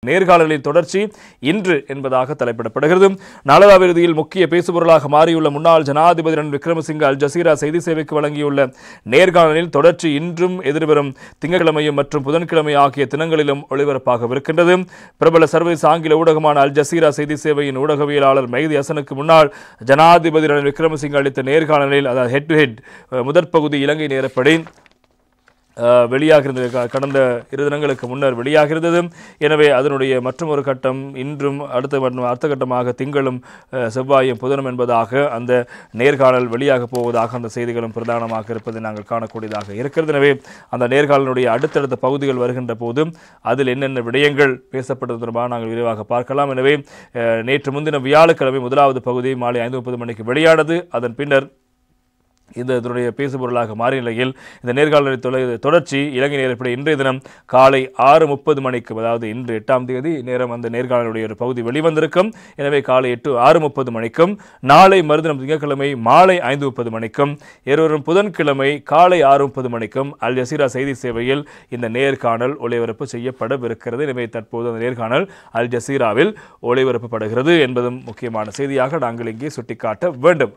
நேர்காணலின் தொடர்ச்சி இன்று என்பதாக தலைப்பிடப்படுகிறது. நாளதாவிறுதியில் முக்கிய பேசுபொருளாக மாறியுள்ள முன்னாள் ஜனாதிபதி ரணில் விக்ரமசிங்க அல் ஜசீரா செய்தி சேவைக்கு வழங்கியுள்ள நேர்காணலில் தொடர்ச்சி இன்றும் எதிர்வரும் திங்கட்கிழமையும் மற்றும் புதன்கிழமை ஆகிய தினங்களிலும் ஒளிபரப்பாகவிருக்கின்றது. பிரபல சர்வதேச ஆங்கில ஊடகமான அல் ஜசீரா செய்தி சேவையின் ஊடகவியலாளர் மெஹதி ஹசனுக்கு முன்னாள் ஜனாதிபதி ரணில் விக்ரமசிங்க அளித்த நேர்காணலில் அதாவது ஹெட் டு ஹெட் முதற் பகுதி இலங்கை நேரப்படி வெளியாகிறது. கடந்த 2 தினங்களுக்கு முன்னர் வெளியாகிறது. எனவே அதனுடைய மற்றொரு கட்டம் இன்றும் அடுத்த கட்டமாக திங்களும் செவ்வாயும் புதனும் என்பதாக அந்த நேர்காணல் வெளியாக போவதாக அந்த செய்திகளும் பிரதானமாக இருப்பதை நாங்கள் காணக்கூடியதாக இருக்கிறது. எனவே அந்த நேர்காணலுடைய அடுத்தடுத்த பகுதிகள் வருகின்ற போது அதில் என்னென்ன விடயங்கள் பேசப்பட்டது தொடர்பாக நாங்கள் விரைவாக பார்க்கலாம். எனவே நேற்று முன்தினம் வியாழக்கிழமை முதலாவது பகுதி மாலை 5:30 மணிக்கு வெளியானது. அதன் பின்னர் இதனுடைய பேசுபொருளாக மாறிய நிலையில் இந்த நேர்காணலின் தொடர்ச்சி இலங்கை நேரப்படி இன்றைய தினம் காலை 6:30 மணிக்கு, அதாவது இன்று 8ஆம் தேதி நேரம் அந்த நேர்காணலுடைய ஒரு பகுதி வெளிவந்திருக்கும். எனவே காலை 6:30 மணிக்கும் நாளை மறுதினம் திங்கட்கிழமை மாலை 5:30 மணிக்கும் இருவரும் புதன்கிழமை காலை 6:30 மணிக்கும் அல் ஜசீரா செய்தி சேவையில் இந்த நேர்காணல் ஒளிபரப்பு செய்யப்படவிருக்கிறது. எனவே தற்போது அந்த நேர்காணல் அல் ஜசீராவில் ஒளிபரப்பப்படுகிறது என்பதும் முக்கியமான செய்தியாக நாங்கள் இங்கே சுட்டிக்காட்ட வேண்டும்.